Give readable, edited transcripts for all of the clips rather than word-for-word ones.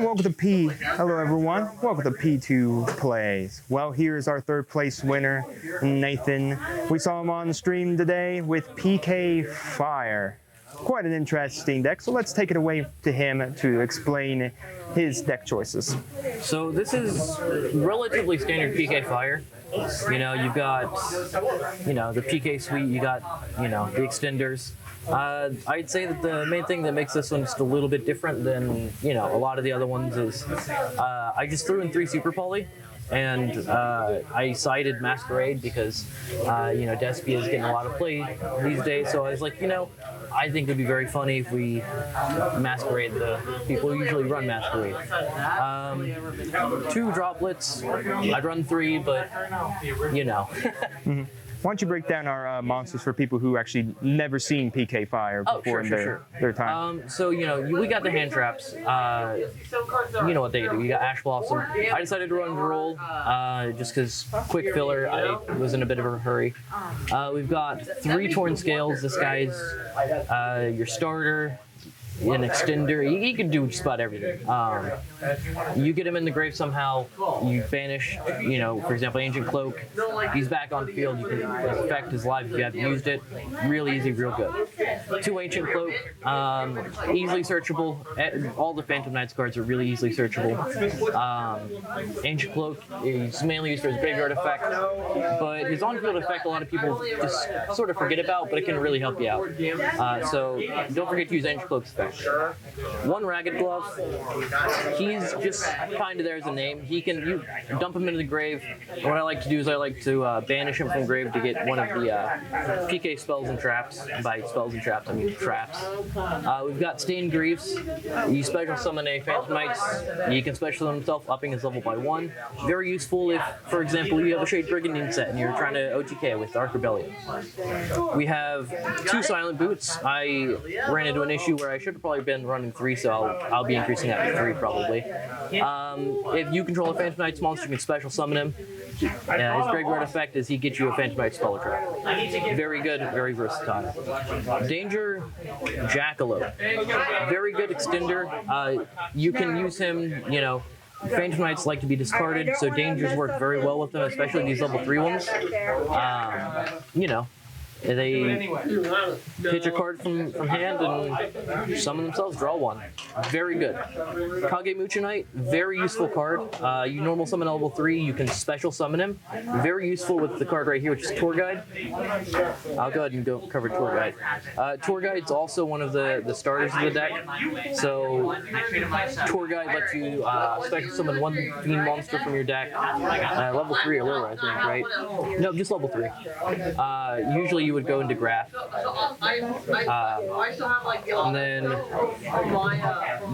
everyone, welcome to Hello everyone, welcome to P2 Plays. Well, here's our third place winner, Nathan. We saw him on stream today with PK Fire. Quite an interesting deck, so let's take it away to him to explain his deck choices. So this is relatively standard PK Fire. You know, you've got, the PK suite, you got, the extenders. I'd say that the main thing that makes this one just a little bit different than, a lot of the other ones is I just threw in 3 Super Poly. And I cited Masquerade because, Despia is getting a lot of play these days. So I was like, I think it'd be very funny if we Masquerade the people who usually run Masquerade. 2 droplets. I'd run 3, but, Mm-hmm. Why don't you break down our monsters for people who actually never seen PK Fire before in their time? So, we got the hand traps. You know what they do. You got Ash Blossom. I decided to run Roll just because quick filler. I was in a bit of a hurry. We've got 3 Torn Scales. This guy's your starter. An extender, he can do just about everything. You get him in the grave somehow, you banish, for example, Ancient Cloak, he's back on the field, you can affect his life if you haven't used it. Real easy, real good. 2 Ancient Cloak, easily searchable. All the Phantom Knights cards are really easily searchable. Ancient Cloak is mainly used for his graveyard effect, but his on-field effect a lot of people just sort of forget about, but it can really help you out. So don't forget to use Ancient Cloak's effect. 1 Ragged Glove, he's just kind of there as a name. You dump him into the grave. And what I like to do is I like to banish him from grave to get one of the PK spells and traps. By spells and traps, I mean traps. We've got Stained Greaves. You special summon a Phantom Knights. You can special summon himself, upping his level by 1. Very useful if, for example, you have a Shade Brigandine set and you're trying to OTK with Dark Rebellion. We have 2 Silent Boots. I ran into an issue where I should have probably been running 3, so I'll be increasing that to 3 probably. If you control a Phantom Knights monster, you can special summon him. His graveyard effect is he gets you a Phantom Knight spell trap. Very good, very versatile. Danger Jackalope. Very good extender. You can use him, Phantom Knights like to be discarded, so Dangers work very well with them, especially these level 3 ones. They pitch a card from hand and summon themselves, draw 1. Very good. 𝐂𝐍𝐿 Knight, very useful card. You normal summon a level 3, you can special summon him. Very useful with the card right here, which is Tour Guide. I'll go ahead and go cover Tour Guide. Tour Guide's also one of the starters of the deck. So Tour Guide lets you special summon 1 Fiend monster from your deck. Level 3 or lower, I think, right? No, just level 3. Usually you would go into Graph. And then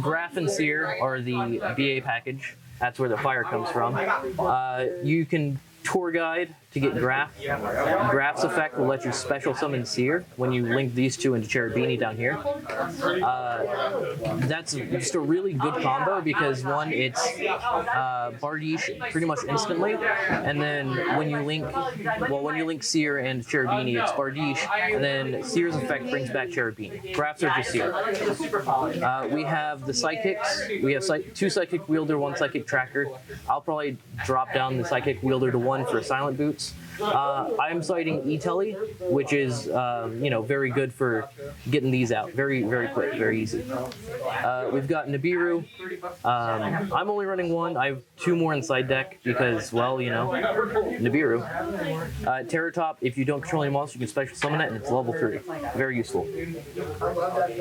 Graph and Seer are the BA package. That's where the fire comes from. You can Tour Guide to get Graph. Graph's effect will let you special summon Seer when you link these 2 into 𝐒𝐕𝐵 down here. That's just a really good combo because 1, it's Bardiche pretty much instantly, and then when you link Seer and 𝐒𝐕𝐵, it's Bardiche, and then Seer's effect brings back 𝐒𝐕𝐵. Graphs are just Seer. We have the Psychics. We have 2 Psychic Wielder, 1 Psychic Tracker. I'll probably drop down the Psychic Wielder to 1 for Silent Boots. I'm citing 𝐒𝐿e, which is, very good for getting these out. Very, very quick, very easy. We've got Nibiru. I'm only running 1. I have 2 more in side deck because, well, Nibiru. Terratop, if you don't control any monster, you can special summon it, and it's level 3. Very useful.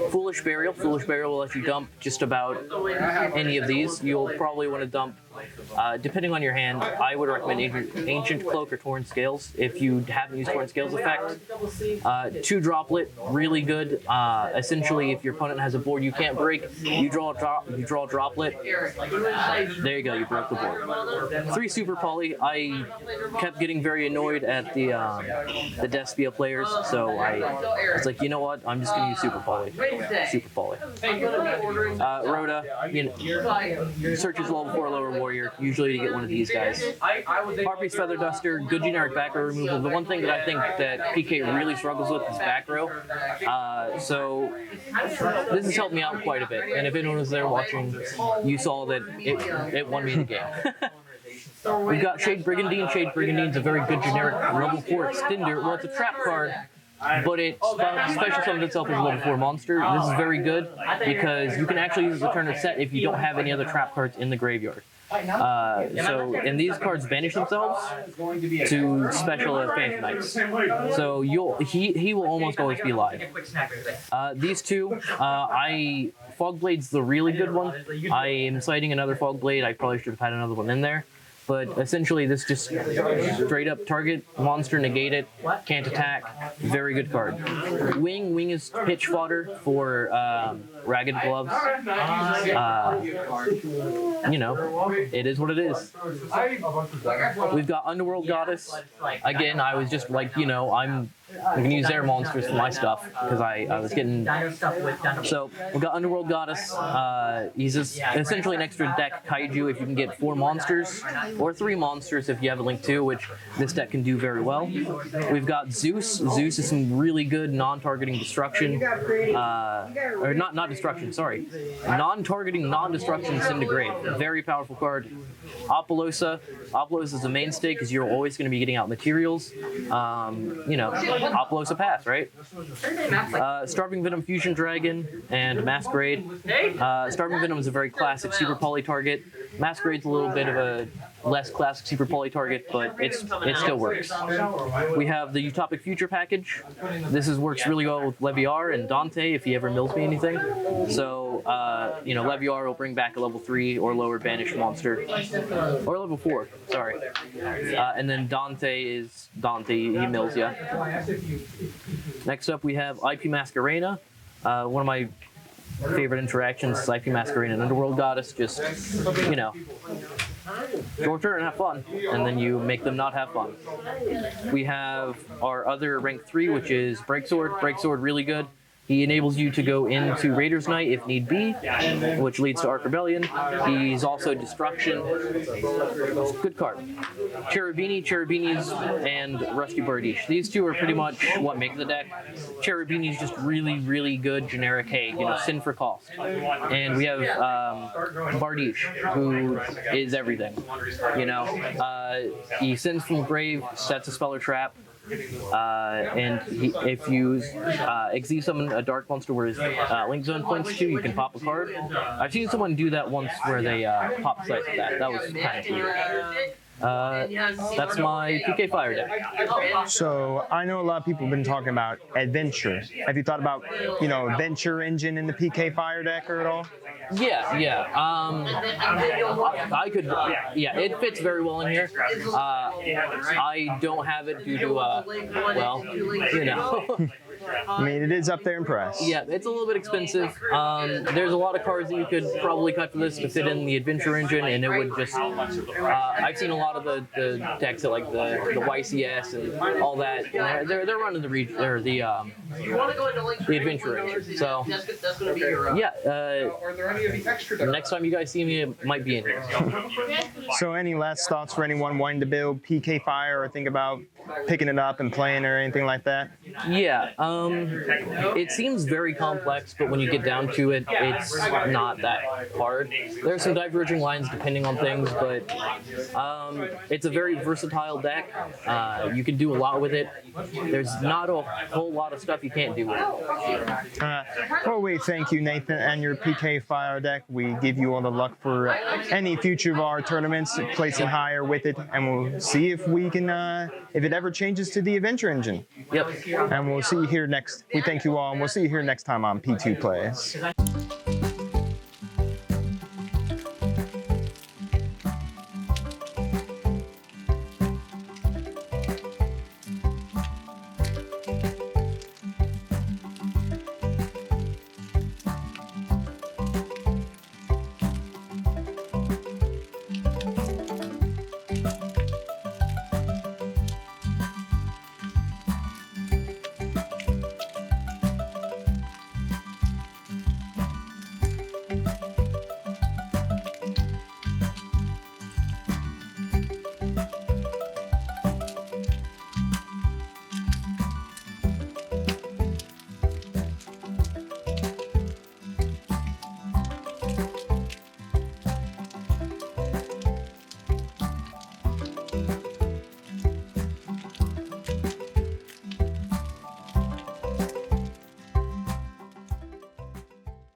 Foolish Burial. Foolish Burial will let you dump just about any of these. You'll probably want to dump, depending on your hand, I would recommend Ancient Cloak or Torn Scales if you haven't used Torn Scales effect. 2 Droplet, really good. Essentially, if your opponent has a board you can't break, you draw a Droplet. There you go, you broke the board. 3 Super Poly. I kept getting very annoyed at the Despia players, so I was like, you know what? I'm just gonna use Super Poly. Super Poly. Rhoda, searches level 4 lower warrior. Usually you get one of these guys. Harpy's Feather Duster, good generic back row removal. The one thing that I think that PK really struggles with is back row. So this has helped me out quite a bit. And if anyone was there watching, you saw that it won me the game. We've got Shade Brigandine. Shade Brigandine's a very good generic level 4 extender. Well, it's a trap card, but it special summons itself as a level 4 monster. This is very good because you can actually use the turn of set if you don't have any other trap cards in the graveyard. And these cards banish themselves to special Phantom Knights. So he will almost always be live. These two, Fog Blade's the really good one. I am citing another Fog Blade. I probably should have had another one in there. But essentially, this just straight up target monster, negate it, can't attack. Very good card. Wing is pitch fodder for Ragged Gloves. You know, it is what it is. We've got Underworld Goddess. Again, I was just like, you know, I'm gonna use their monsters for my stuff because I was getting. So we've got Underworld Goddess. He's essentially an extra deck kaiju if you can get 4 monsters or 3 monsters if you have a Link 2, which this deck can do very well. We've got Zeus. Zeus is some really good non-targeting destruction, or not destruction. Sorry, non-targeting, non-destruction Disintegrate. Very powerful card. Apollousa. Apollousa is a mainstay because you're always going to be getting out materials. You know, Apollousa pass, right? Starving Venom Fusion Dragon and Masquerade. Starving Venom is a very classic Super Poly target. Masquerade's a little bit of a less classic Super Poly target, but it still works. We have the Utopic Future package. This works really well with Leviar and Dante if he ever mills me anything. So, you know, Leviar will bring back a level 3 or lower banished monster. Or level 4, sorry. And then Dante is Dante, he mills ya. Next up we have IP Masquerena. One of my favorite interactions is IP Masquerena and Underworld Goddess. Just, you know, your turn and have fun, and then you make them not have fun. We have our other rank 3, which is Breaksword. Breaksword, really good. He enables you to go into Raider's Night if need be, which leads to Arc Rebellion. He's also Destruction. Good card. Cherubini's and Rusty Bardiche. These two are pretty much what make the deck. Cherubini's just really, really good generic, hey, you know, sin for cost. And we have Bardiche, who is everything. You know, he sins from grave, sets a spell or trap. And if you Exile summon a dark monster where his Link Zone points to, you can pop a card. I've seen someone do that once where they pop size with that. That was kind of weird. That's my PK Fire deck. So I know a lot of people have been talking about adventure. Have you thought about, you know, adventure engine in the PK Fire deck or at all? Yeah. I could. Yeah, it fits very well in here. I don't have it due to well, you know. I mean, it is up there in price. Yeah, it's a little bit expensive. There's a lot of cards that you could probably cut for this to fit in the adventure engine, and it would just. I've seen a lot of the decks that like the YCS and all that. And they're running the adventure engine. So yeah. Next time you guys see me, it might be in here. So any last thoughts for anyone wanting to build PK Fire or think about picking it up and playing or anything like that? Yeah. It seems very complex, but when you get down to it, it's not that hard. There are some diverging lines depending on things, but it's a very versatile deck. You can do a lot with it. There's not a whole lot of stuff you can't do with it. Well, we thank you, Nathan, and your PK Fire deck. We give you all the luck for any future of our tournaments, placing higher with it, and we'll see if we can, if it ever changes to the adventure engine. Yep. And we'll see you here next. We thank you all, and we'll see you here next time on P2 Plays.